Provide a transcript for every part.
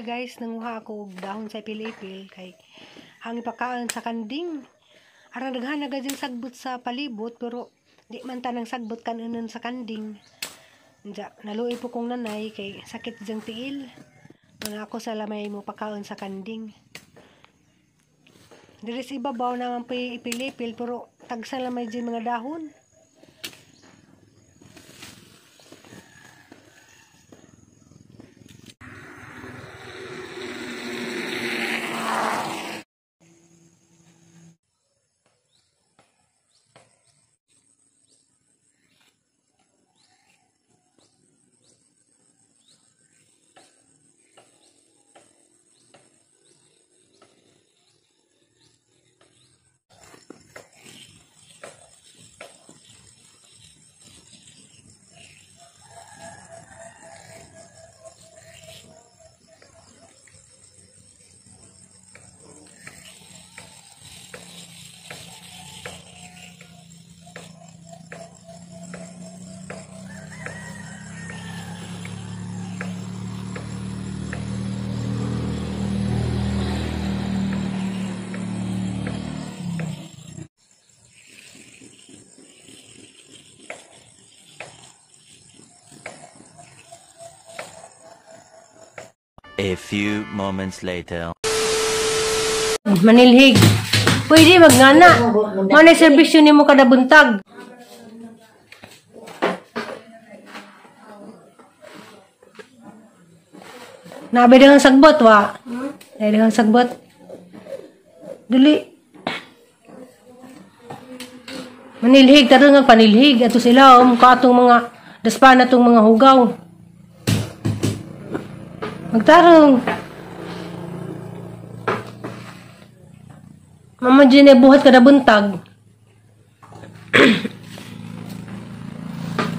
guys, nanguha ako og dahon sa ipil-ipil kay hangi pakaon sa kanding. Aran daghan na gayud sagbot sa palibot pero di man tanang sagbot kanunon sa kanding. Nya naluoy po kong nanay kay sakit jang tiil. Mga ako sa lamay mo pakaon sa kanding. Diri sa ibabaw naman pa ipil-ipil pero tagsa lamay dyan mga dahon. A few moments later. Manilhig. Pwede magngana. Manay serbisyo nimo kada buntag. Nabe dengan sagbot wa. Ay dengan sagbot. Dili. Manilhig tarong nga panilhig ato sila mukha atong mga daspan atong mga hugaw. Magtarong. Mama Jine buhat kada buntag.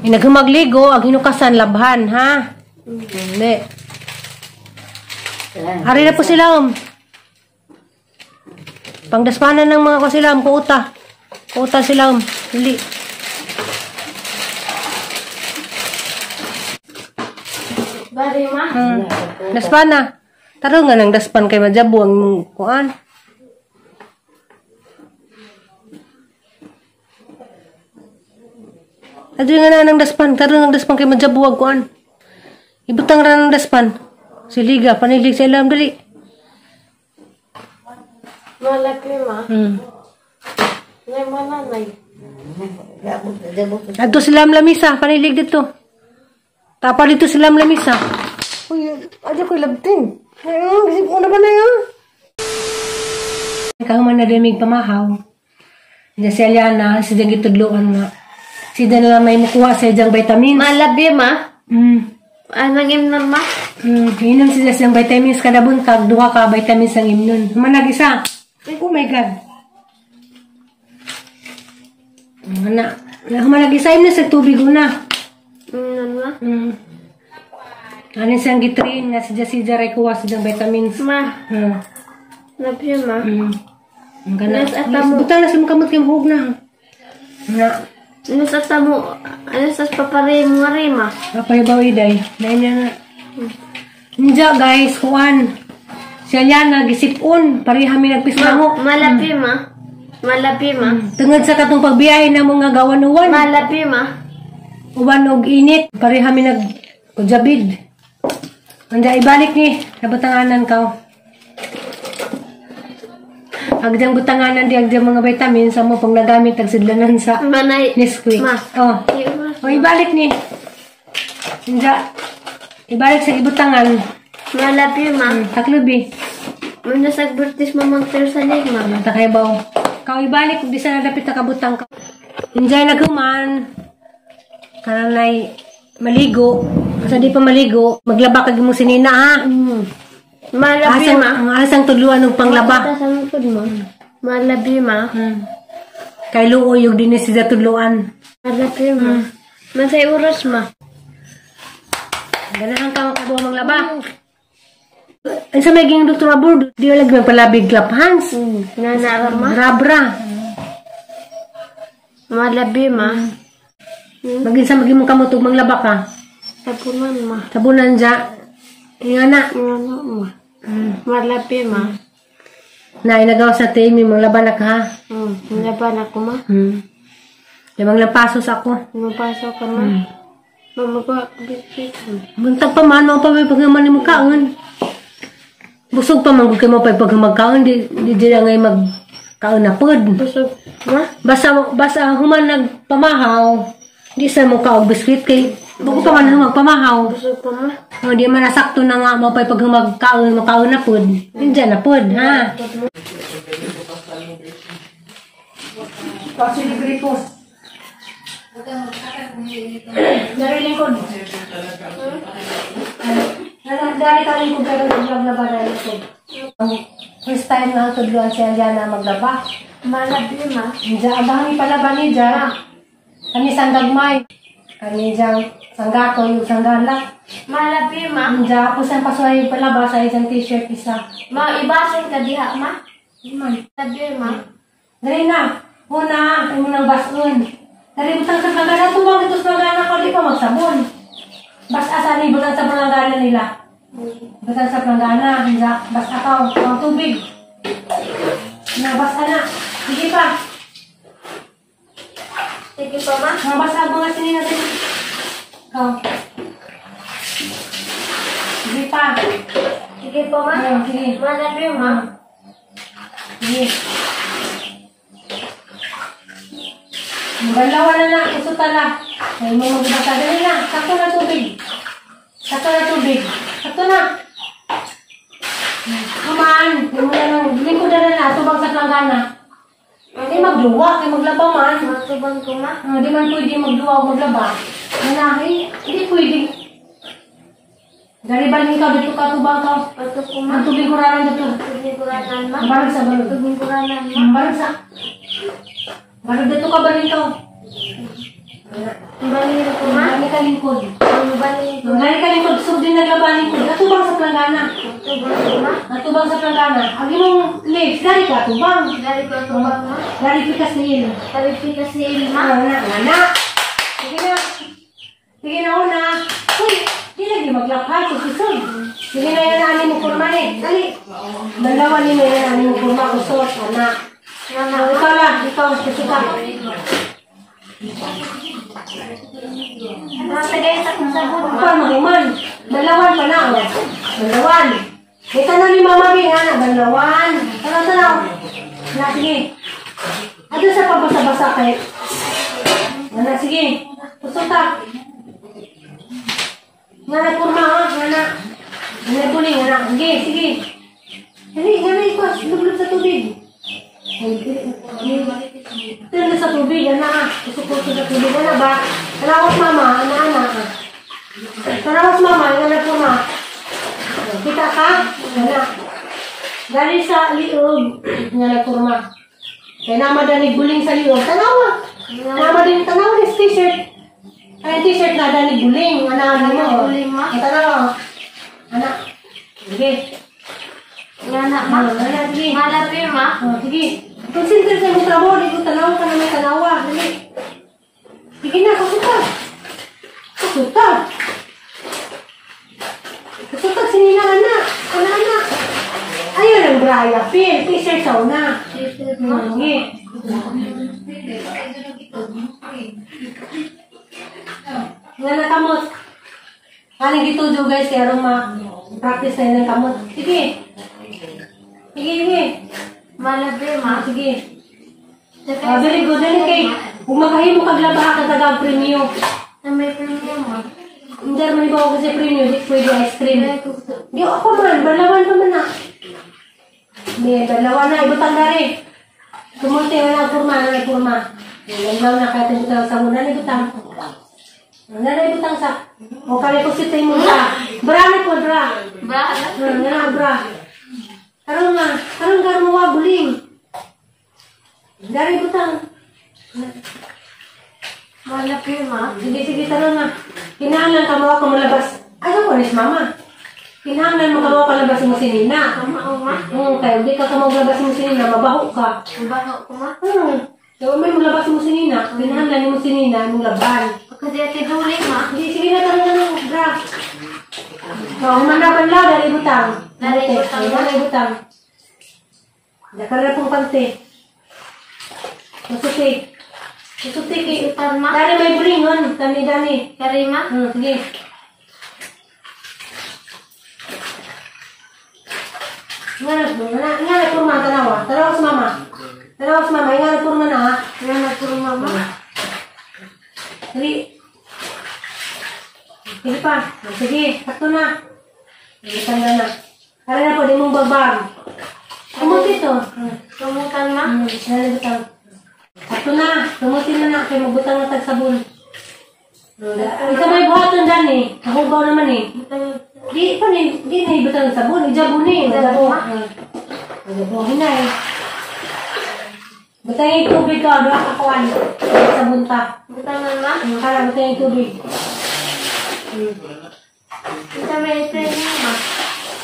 Inaghumagligo ang hinukasan labhan, ha? Hindi. Hari na po sila, Pangdaspanan ng mga ko sila, kuuta. Kuuta sila, Dili. Bari ma. Daspan na. Taro nga ng daspan kay Majabu ang kuan. Adi nga na ng daspan. Taro ng daspan kay Majabu ang kuan. Ibutang ra ng daspan. Siliga, panilig sa ilam dali. Malaki ma. Nay mananay. Adto sila lamisa, panilig dito. Tapa dito sila lamisa. Uy, aja ko labting. Ayun, isip ko na ba na yun? Kang man nadamig pamahaw. Diya si Aliana, si Dang itudloan nga. Si Dang na may mukuha sa ijang vitamins. Malabi ma. Anang imnon ma? Inom siya siyang vitamins kada buntag. Duha ka vitamins ang imnon. Manag isa. Oh my God. Manag isa imnon sa tubig una. Ma? Ano siyang gitrain nga sidya ray kuha sa vitamins. Ma. Labi ma. Ang gana. Yes, atamo. Butang na siya makamot kayong hug na. Anas atamo. Anas as papare mo rin ma. Papayabaw iday. Dahil niya nga. Ninja guys, kuan. Siya yan nagisipon. Pariha mi nagpista mo. Malabi ma. Malabi ma. Tungod sa katong pagbiyahe na mga gawan-uwan. Malabi ma. Uwan og init. Pariha mi nag-kujabid. Anda ibalik ni. Nabutanganan ka. Agdang butanganan di agdang mga vitamins sa mo pang nagamit ang sidlanan sa Manay. Nesquik. Ma. Oh. Ibalik ni. Anda. Ibalik sa ibutangan. Malabi ma. Taklubi. Muna sa birtis mamangtir sa lig ma. Takay baw. Kau ibalik kung di sa nadapit na kabutang ka. Enjoy na guman. Kananay maligo. Kasi di pa maligo, maglaba kag mo sinina ha. Malabi Asang, ma. ang asang tudluan og panglaba. Malabi ma. Kay luoy og dinhi siya tudluan. Malabi ma. Masay oras ma. Ganahan ka makabuha maglaba. Ang sa may ging Dr. Abur, di wala magpalabig clap hands. Nanara ma. Rabra. Malabi ma. Maging sa maging mo kamot og manglaba ka. Tapunan ma. Tabunan dya. Nga na. Ano mo? Malapi ma. Na inagaw sa timi mong laban na ka ha. Laban ako ma. Limang lapasos ako. Mapasok ka ma. Mamagawa ko bisit. Buntag pa man mo pa may pagkaman mo kaon. Busog pa man kay mo pa pagkamagkaon di ngay magkaon na pod. Busog ma. Basta human nagpamahaw. Di sa mo kaog biskwit kay buko pa man magpamahaw. Busog pa ma. O di man nasakto na nga mo pa pagkamagkaon na pod. Diyan na pod ha. Pasili gripo. Dari lingkod. Dari ka lingkod pero naglaba na lingkod. First time nga tudluan siya dyan na maglaba. Malapi ma. Diyan, abang ipalaba ni dyan. Kani sanggagmay. Kani dyan sanggato yung sanggala. Malapi ma. Diyan ako sa pasuay palaba sa isang t-shirt isa. Ma, ibasin ka diha ma. Iman. Labi ma. Dari na. Una, yung nang basun. Dari butang sa planggana, tumang ito sa planggana ko, di pa magsabon. Bas asani, butang sa planggana nila. Butang sa planggana, bas akaw, ang tubig. Na, bas ana. Sige pa. Sige pa ma. Mga bas abang nga sinin natin. Ikaw. Sige pa. Sige pa ma. Sige. Malapi ma. Sige. Magalawa na na, kusot na. Ay mo magbasa dali na. Sakto na tubig. Sakto na tubig. Sakto na. Kumaan. Hindi mo na nang lingkod na na. Tubang sa planggana. Hindi magluwa. Kaya maglaba man. Matubang ko ma. Hindi man pwede magluwa o maglaba. Nanahi. Hindi pwede. Garibalin ka. Dito ka tubang ka. Pato ko Ang ma. tubig kuranan dito. Tubig kuranan ma. Ang barang sa balon. Tubig kuranan ma. Ang barang sa. Barang dito ka ba rito? Balin ko ma. Marami ka lingkod. Balin ko. Marami ka lingkod. Gusto din naglabanin ko. Natubang sa planggana. Matubang ko ma. Natubang sa planggana. Ang imong legs, dari ka, tubang. Dari ko tubang ma. Dari pikas ni il. Dari pikas si Ilma. Nga. Sige na. Sige na una. Uy, di lagi maglakad. Susisod. Sige na yan ani mo kurma ni. Dali. Dalawa ni mo yan ani mo kurma. Kusot, anak. Ikaw lang. Ikaw, susuka. Matagay sa sabon ma. Apa mahiman? Dalawan pa na. Oh. Dalawan. Ito na ni Mama Bing, anak. Dalawan. Tanaw. Na, sige. Ato sa pabasa-basa kayo. Anak, sige. Pusuta. Anak, kurma ha. Anak. Anak, kuling. Anak. Sige, sige. Dali, anak, ikos. Lublog sa tubig. Ito sa tubig, anak. Pusuko sa tubig. Anak ba? Tanawas mama, anak. Tanawas mama, anak kurma. Kita ka? Anak. Dari sa liog. Anak kurma. Kaya naman danig buling sa liog. Tanawa. Tanawa din t-shirt. Ay, t-shirt na danig buling. Anak mo. Buling, ma. Tanawa. Anak. Sige. Anak ma. Anak, sige. Malapi ma. Sige. Concentrate sa mong trabaho. Di ko tanawa ka na may tanawa. Dali. Sige na, kasuta. Kasuta. Kasuta, sinina anak. Anak. Ayun ang braya. Pin. T-shirt sa una. Sige. Nga na kamot. Kaling dito jo guys. Kaya practice na yun ng kamot. Sige. Sige. Malapi ma. Sige. Very good. Dali kay. Kung makahimo kaglaba ka taga premium. Na may premium ma. Hindi man ibaw kasi premium. Di pwede ice cream. Di ako man. Balawan pa man na. Hindi. Balawan na. Ibutang na rin. Tumunti na kurma. Kurma. Naglaw na kaya ibutang sa muna. Ibutang. Ibutang sa. O kaya ko sitay mo sa. Bra na po. Bra. Bra. Bra. Karong nga. Karong garuwa buling. Dari butang. Malapi ma. Sige, tarong nga. Kinahanglan ka mo malabas. Ano ko nis mama? Kinahanglan mo ka mo palabas mo sinina. Tama o ma. Kaya hindi ka maglabas mo sinina, mabaho ka. Baho ko ma. Kaya may maglabas mo sinina, kinahanglan mo sinina, mong laban. Kasi ati duli ma. Sige na tarong nga. Bra. Humanapan lang, dari butang. Dari butang. Dari butang. Dakar na pong pante. Masutik. Masutik eh. Sutan ma. Dari may bulingon. Dani. Karima. Sige. Nga na kurma, tanawa. Tanawa sa mama. Tanawa sa mama. Nga na kurma na ha. Nga na puro mama. Dali. Sige pa. Sige. Sakto na. Tanda na. Kaya na po, di mong babag. Tumuti to. Tumutan ma. Butang. Sakto na. Tumuti na na. Kaya magbutang na tagsabon. Isa may buhaton dyan eh. Nahugaw naman eh. Di pa ni. Di na ibutang ng sabon. Ijabon eh. Ijabuhin na eh. Butang yung tubig ka. Doon kakuan. Sabon ta. Butangan ma. Kaya butang yung tubig. Kita may training ma.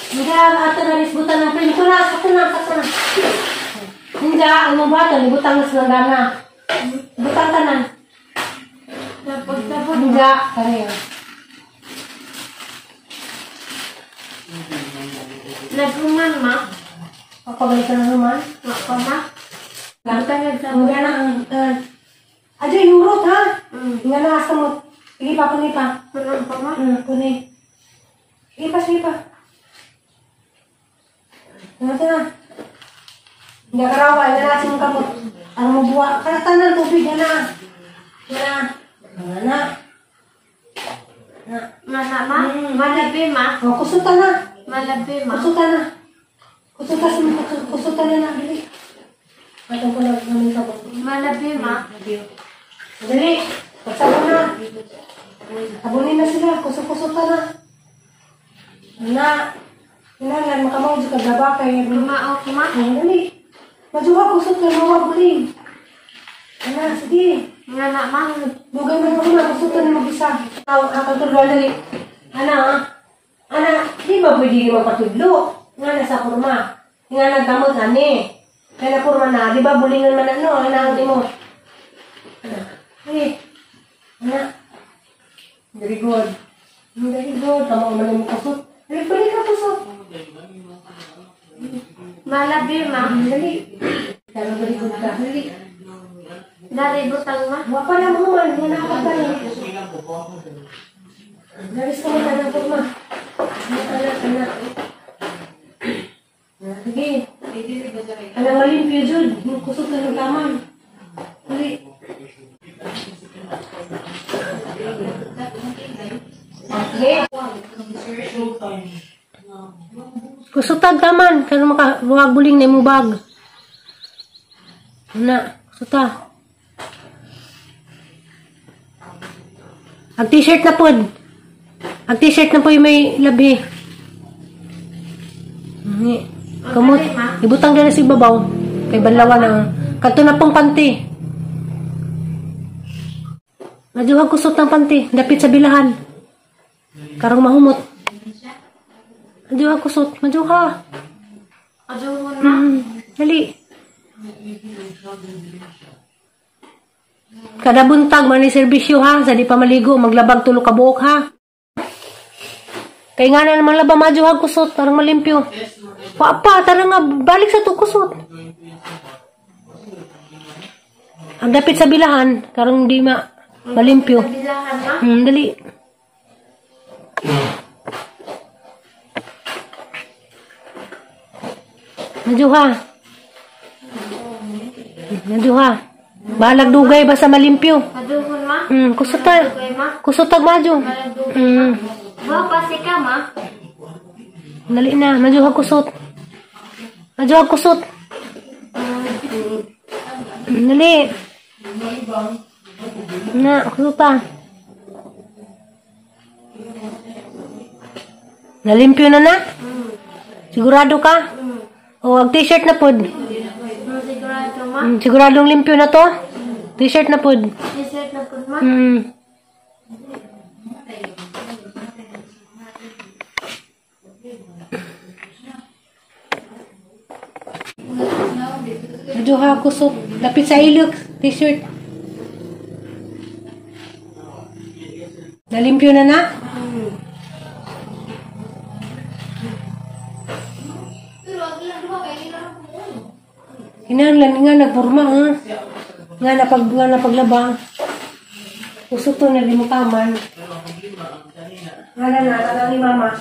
Hindi ato na nisbutan ng pwede ko na. Sakto na. Hindi ang mga bato. Ibutang na silang dana. Butang ka na. Tapos tapos. Hindi. Kaya. Nagruman ma. Pakabalik ka na naman. Wako ma. Butangan sa mga na. Aja yung root ha. Nga na asa mo. Sige pa, punay pa. Punan pa ma. Punay. Sige pa. Ano na? Hindi ka rawa. Nga na asa mo kamot. Ang mabuwa. Karatan ng tubig. Nga na. Mana ma. Malabi ma. O, kusutan na. Malabi ma. Kusutan na na. Dali. Atong ko na namin kamot. Malabi ma. Dali. Pagsabon na. Sabunin na sila. Kusutan na. Hinangan, makamawag sa kagaba kay Lumaok ma. dali. Majuha kusot na mawag buling. Sige. Nga na ma. Dugay man ako na kusot na mag-isa. Akang tulwa dali. Di ba pwede di magpatudlo? Nga na sa kurma. Nga nagdamot ani. Kaya na kurma na. Di ba bulingan man ano? Ano mo? Very good. Tama ko man yung kusot. Balik ka kusot. Malabi ma. Dali. Kaya very good ka. Dali. Dari butang ma. Wapa na mo man. Yan na ka na. Daris ka mo na ng kurma. Anak. Sige. Alang malimpyo, Jud. Kusot na ng taman. Dali. Kusutag taman kaya makabuhag buling na imong bag. Kusuta. Ang t-shirt na pod. Ang t-shirt na po yung may labi. Kamot. Ibutang na si babaw. Kay banlawan na. Kanto na pong panty. Majuhag kusot ng panty. Dapit sa bilahan. Karong mahumot. Majuhag kusot. Majuha. Aduhon ma. Dali. Kada buntag man ni serbisyo ha. Sa di pa maligo. Maglabag tulo ka buok ha. Kaya nga na naman laba majuhag kusot. Tarang malimpyo. Papa, tarang nga. Balik sa to kusot. Ang dapit sa bilahan. Karong di malimpyo. Bilahan ma. Dali. Najuha. Balag dugay basta malimpyo. Aduhon ma. Kusutag. Dugay ma. Kusutag maju. Bawa pasi ka ma. Dali na. Najuha kusut. Najuha kusut. Dali. Kusuta. Nalimpyo na na? Sigurado ka? O, ang t-shirt na pod. Sigurado ma. Siguradong limpyo na to? T-shirt na pod. T-shirt na po ma. Medyo kusot. Lapit sa ilok. T-shirt. Nalimpyo na na? Hinahanglan nga nagpurma ha. Nga napaglaba. Gusto to na limutaman. Nga na ni mama.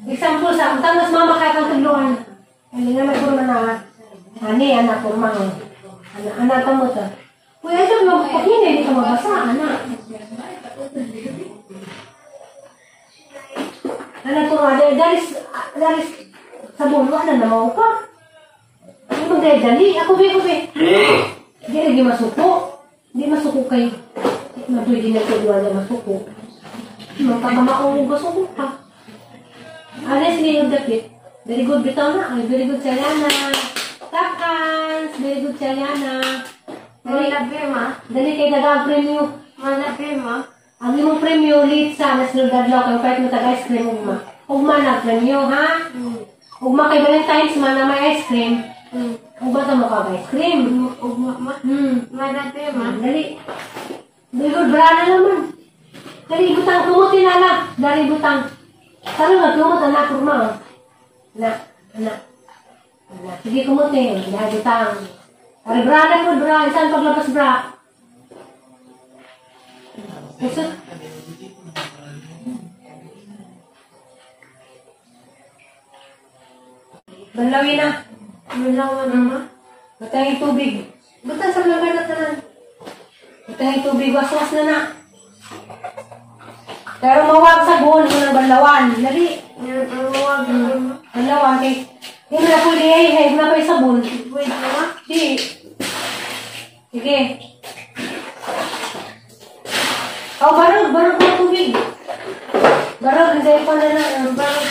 Example sa tanas mama kaya kang tudluan. Hindi nga nagpurma na. Ani anak purma ha. Anak mo ta. Kuya ito magpapina hindi ka mabasa anak. Anak purma dari sabon wala na mau ka. Ano dali? Ako be. Hindi lagi masuko. Hindi masuko kayo. Na pwede na kayo wala masuko. Magpapamaong masuko ka. Sige yung dapit. Very good bitaw na. Very good Chayana. Tap hands. Very good Chayana. Dali kayo nagang premyo. Ang imong premyo ulit sa nasunod adlaw kayo kahit mo tag-ice cream ugma. Ugma na premyo ha? Ugma kay Valentine's man na may ice cream. Ugma ta mo ka ice cream. Dali. Bilod bra na naman. Dali butang kumuti na lang. Dari butang. Tara nga kumot anak kurma. Anak. Sige kumuti. Dari butang. Dari bra na po bra. Isang paglabas bra. Usot. Banlawin na. Batang yung tubig. Batang sa blagan na tanan. Batang yung tubig. Was-was na. Pero mawag sa buhon mo ng banlawan. Lari. Banlawan kay. Hindi na pwede ay. Hindi na pa yung sabon. Di. Sige. Oh, barog na tubig. Barog, hindi pa na. Barog.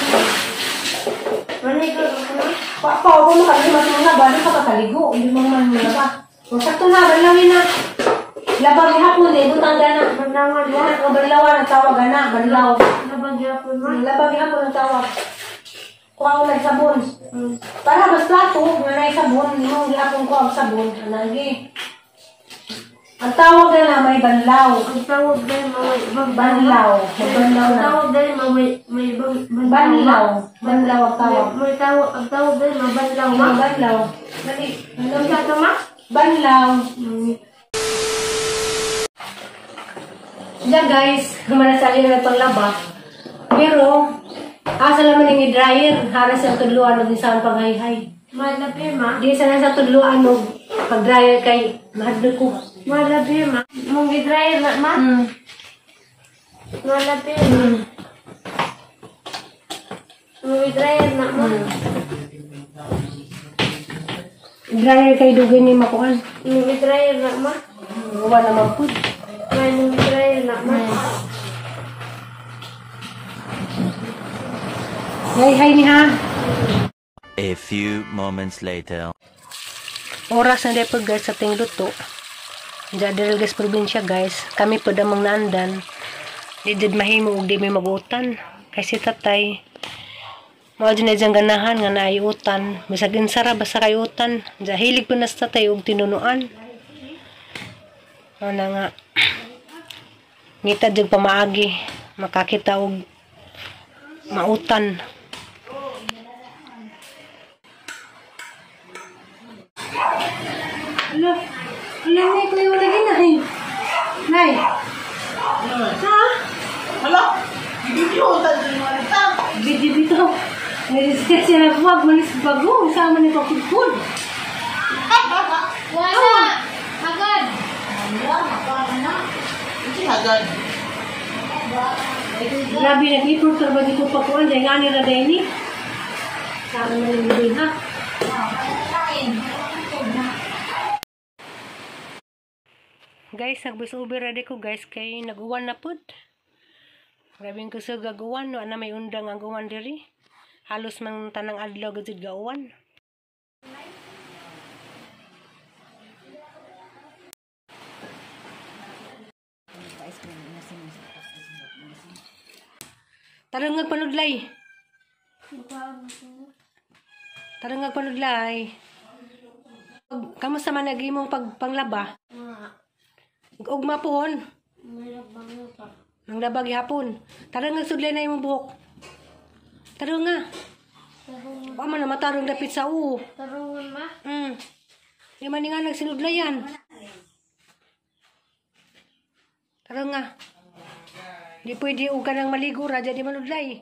Ako makalimas mo na, balik ka pataligo. Hindi mo naman muna pa. Sakto na, balawin na. Labang hapon eh, butang gana. Banlawan ang tawag, gana, banlaw. Labang hapon ang tawag. Kuha ko ng sabon. Para mas plato, nga na yung sabon, yung hapon ko ang sabon. Anagi. Ang tawag na may banlaw. Banlaw. Banlaw ang tawag. Ang tawag din, mabanlaw ma? Banlaw. Dali. Alam ka ito ma? Banlaw. Diyan guys, manasali na itong laba. Pero, asa naman yung i-dryer. Haras yung tudluan o din saan pangayhay. Malabi ma? Di sana sa tudluan o pag-dryer kay mahadlo ko. Malabi ma? Mong i-dryer na ma? Malabi ma? Mong i-dryer na ma? I-dryer kay dugay ni makuan. Mong i-dryer na ma? Wala naman po. May mong i-dryer na ma? Hay ni ha. A few moments later. Oras na depod guys sa ting luto. Diyan Delgas probinsya guys. Kami po damang naandan. Di did mahimo ug di may magutan. Kasi tatay. Mao din na diyang ganahan nga naayutan. Bisag insara basta kayutan. Diyan hilig po na sa tatay ug tinunuan. Ano nga. Ngita diyang pamaagi. Makakita og mautan. Ano? Nay ko yung lagi na eh. Nay. Ha? Hala, video sa dinalita. Video dito. Nariskit siya na huwag manis bago. Isama ni Pakukul. Wala! Agad! Wala, makaka na. Hindi agad. Grabe nag-ipon sa bagi ko pakuan. Dahil nga nila dahil ni. Sama na yung bibig ha. Guys, nag-voice over ready ko guys kay nag-uwan na pod. Grabe yung kusog gag-uwan. No? Ana may undang ang uwan diri. Halos man tanang adlaw gajud ga-uwan. Tarong ngagpanudlay. Tarong ngagpanudlay. Kamusta man nag-imong pagpanglaba? Ugma pohon. Nang labag hapon. Tarong nga sudlay na imong buhok. Tarong nga. Wa man na matarong dapit sa u. Tarungan ma. Di man nga nagsinudlayan. Tara nga. Di pwede u ka nang maligo ra di manudlay.